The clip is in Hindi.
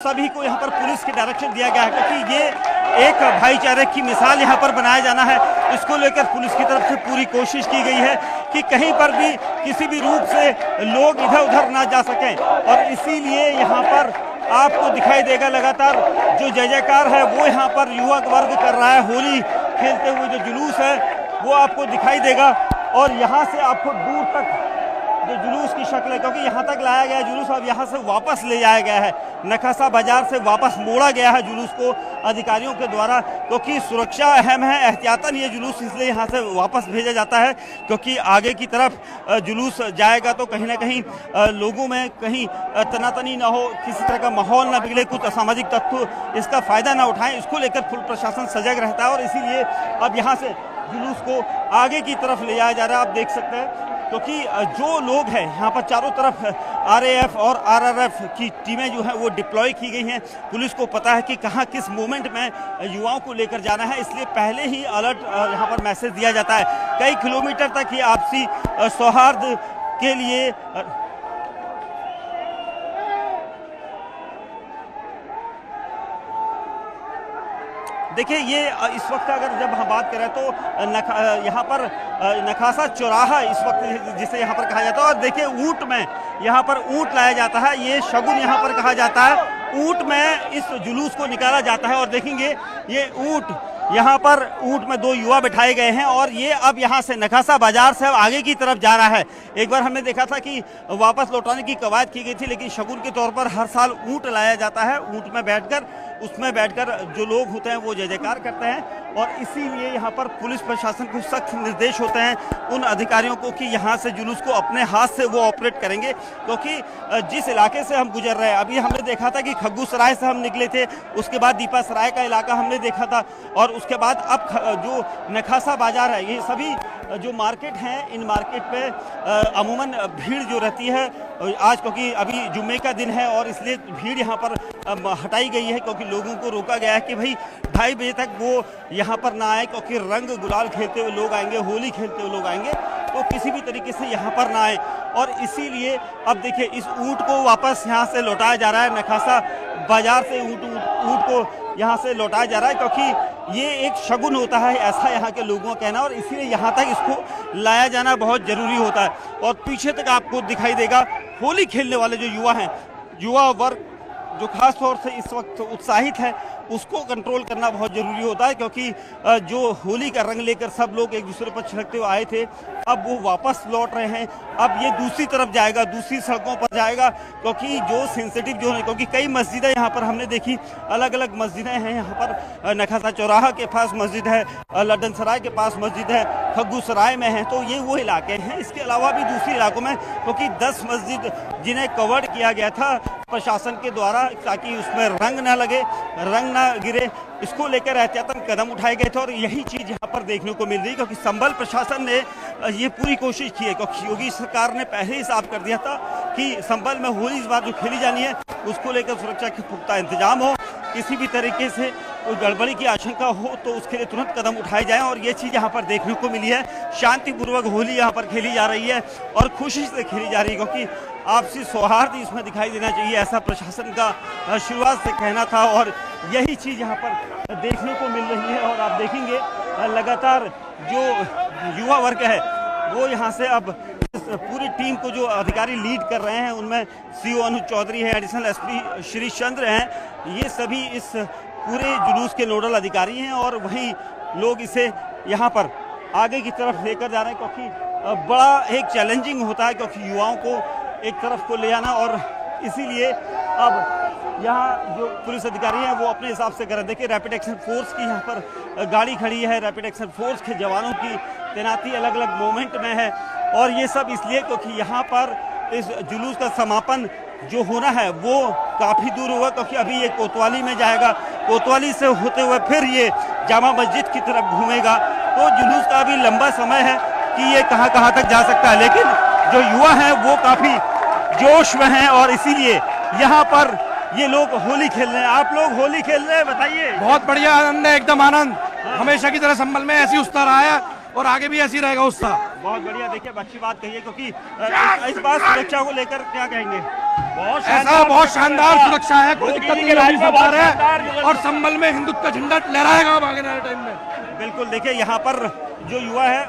सभी को यहाँ पर पुलिस के डायरेक्शन दिया गया है क्योंकि ये एक भाईचारे की मिसाल यहाँ पर बनाया जाना है। इसको लेकर पुलिस की तरफ से पूरी कोशिश की गई है कि कहीं पर भी किसी भी रूप से लोग इधर उधर ना जा सकें और इसीलिए यहाँ पर आपको दिखाई देगा लगातार जो जय जयकार है वो यहाँ पर युवा वर्ग कर रहा है। होली खेलते हुए जो जुलूस है वो आपको दिखाई देगा और यहाँ से आपको दूर तक जो जुलूस की शक्ल है, क्योंकि यहाँ तक लाया गया जुलूस अब यहाँ से वापस ले जाया गया है। नखासा बाजार से वापस मोड़ा गया है जुलूस को अधिकारियों के द्वारा, क्योंकि सुरक्षा अहम है। एहतियातन ये जुलूस इसलिए यहाँ से वापस भेजा जाता है क्योंकि आगे की तरफ जुलूस जाएगा तो कहीं ना कहीं लोगों में कहीं तनातनी ना हो, किसी तरह का माहौल ना बिगड़े, कुछ असामाजिक तत्व इसका फायदा ना उठाएं। इसको लेकर पुलिस प्रशासन सजग रहता है और इसीलिए अब यहाँ से जुलूस को आगे की तरफ ले जाया जा रहा है। आप देख सकते हैं क्योंकि जो लोग हैं यहाँ पर चारों तरफ आरएएफ और आरआरएफ की टीमें जो हैं वो डिप्लॉय की गई हैं। पुलिस को पता है कि कहाँ किस मोमेंट में युवाओं को लेकर जाना है, इसलिए पहले ही अलर्ट यहाँ पर मैसेज दिया जाता है। कई किलोमीटर तक ये आपसी सौहार्द के लिए देखिए ये इस वक्त अगर जब हम बात करें तो यहाँ पर नखासा चौराहा इस वक्त जिसे यहाँ पर कहा जाता है और देखिए ऊँट में यहाँ पर ऊँट लाया जाता है, ये शगुन यहाँ पर कहा जाता है। ऊँट में इस जुलूस को निकाला जाता है और देखेंगे ये ऊँट यहाँ पर ऊँट में दो युवा बिठाए गए हैं और ये अब यहाँ से नखासा बाजार से अब आगे की तरफ जा रहा है। एक बार हमने देखा था कि वापस लौटाने की कवायद की गई थी, लेकिन शगुन के तौर पर हर साल ऊँट लाया जाता है। ऊँट में बैठकर उसमें बैठकर जो लोग होते हैं वो जय जयकार करते हैं और इसीलिए यहाँ पर पुलिस प्रशासन को सख्त निर्देश होते हैं उन अधिकारियों को कि यहाँ से जुलूस को अपने हाथ से वो ऑपरेट करेंगे, क्योंकि जिस इलाके से हम गुजर रहे हैं, अभी हमने देखा था कि खग्गू सराय से हम निकले थे, उसके बाद दीपा सराय का इलाका हमने देखा था और उसके बाद अब जो नखासा बाजार है, ये सभी जो मार्केट हैं इन मार्केट पे अमूमन भीड़ जो रहती है आज, क्योंकि अभी जुम्मे का दिन है और इसलिए भीड़ यहाँ पर हटाई गई है क्योंकि लोगों को रोका गया है कि भाई 2:30 बजे तक वो यहाँ पर ना आए, क्योंकि रंग गुलाल खेलते हुए लोग आएंगे, होली खेलते हुए लोग आएंगे, तो किसी भी तरीके से यहाँ पर ना आए। और इसीलिए अब देखिए इस ऊँट को वापस यहाँ से लौटाया जा रहा है, नखासा बाजार से ऊँट को यहाँ से लौटाया जा रहा है क्योंकि ये एक शगुन होता है, ऐसा यहाँ के लोगों का कहना, और इसीलिए यहाँ तक इसको लाया जाना बहुत ज़रूरी होता है। और पीछे तक आपको दिखाई देगा होली खेलने वाले जो युवा हैं, युवा वर्ग जो खास तौर से इस वक्त उत्साहित है, उसको कंट्रोल करना बहुत ज़रूरी होता है क्योंकि जो होली का रंग लेकर सब लोग एक दूसरे पर छिड़कते हुए आए थे, अब वो वापस लौट रहे हैं। अब ये दूसरी तरफ जाएगा, दूसरी सड़कों पर जाएगा, क्योंकि जो सेंसिटिव जो है, क्योंकि कई मस्जिदें यहाँ पर हमने देखी, अलग अलग मस्जिदें हैं यहाँ पर। नखासा चौराहा के पास मस्जिद है, लड्डन सराय के पास मस्जिद है, खग्गू सराय में है, तो ये वो इलाके हैं। इसके अलावा भी दूसरे इलाकों में क्योंकि 10 मस्जिद जिन्हें कवर्ड किया गया था प्रशासन के द्वारा ताकि उसमें रंग ना लगे, रंग ना गिरे, इसको लेकर एहतियातन कदम उठाए गए थे और यही चीज़ यहाँ पर देखने को मिल रही है क्योंकि संभल प्रशासन ने ये पूरी कोशिश की है, क्योंकि योगी सरकार ने पहले ही साफ कर दिया था कि संभल में होली इस बार जो खेली जानी है उसको लेकर सुरक्षा के पुख्ता इंतजाम हो, किसी भी तरीके से कोई गड़बड़ी की आशंका हो तो उसके लिए तुरंत कदम उठाए जाएं। और ये चीज़ यहाँ पर देखने को मिली है। शांतिपूर्वक होली यहाँ पर खेली जा रही है और खुशी से खेली जा रही है क्योंकि आपसी सौहार्द इसमें दिखाई देना चाहिए, ऐसा प्रशासन का शुरुआत से कहना था और यही चीज़ यहाँ पर देखने को मिल रही है। और आप देखेंगे लगातार जो युवा वर्ग है वो यहाँ से अब इस पूरी टीम को जो अधिकारी लीड कर रहे हैं उनमें सीओ अनुज चौधरी हैं, एडिशनल एसपी श्री चंद्र हैं, ये सभी इस पूरे जुलूस के नोडल अधिकारी हैं और वही लोग इसे यहाँ पर आगे की तरफ लेकर जा रहे हैं क्योंकि बड़ा एक चैलेंजिंग होता है क्योंकि युवाओं को एक तरफ को ले आना, और इसीलिए अब यहाँ जो पुलिस अधिकारी हैं वो अपने हिसाब से कर रहे हैं। देखिए रैपिड एक्शन फोर्स की यहाँ पर गाड़ी खड़ी है, रैपिड एक्शन फोर्स के जवानों की तैनाती अलग अलग मोमेंट में है और ये सब इसलिए क्योंकि यहाँ पर इस जुलूस का समापन जो होना है वो काफ़ी दूर होगा क्योंकि अभी ये कोतवाली में जाएगा, कोतवाली से होते हुए फिर ये जामा मस्जिद की तरफ घूमेगा, तो जुलूस का अभी लंबा समय है कि ये कहाँ कहाँ तक जा सकता है। लेकिन जो युवा हैं वो काफ़ी जोश में हैं और इसीलिए यहाँ पर ये लोग होली खेल रहे हैं। आप लोग होली खेल रहे हैं, बताइए। बहुत बढ़िया आनंद है, एकदम आनंद। हमेशा की तरह संभल में ऐसी उत्साह रहा है और आगे भी ऐसी रहेगा उत्साह। बहुत बढ़िया। देखिए अच्छी बात कही है क्योंकि इस बार सुरक्षा को लेकर क्या कहेंगे? ऐसा बहुत शानदार सुरक्षा है, कोई दिक्कत नहीं होगी सरकार है, और संभल में हिंदुत्व का झंडा लहराएगा अब आगे वाले टाइम में। बिल्कुल, देखिए यहाँ पर जो युवा है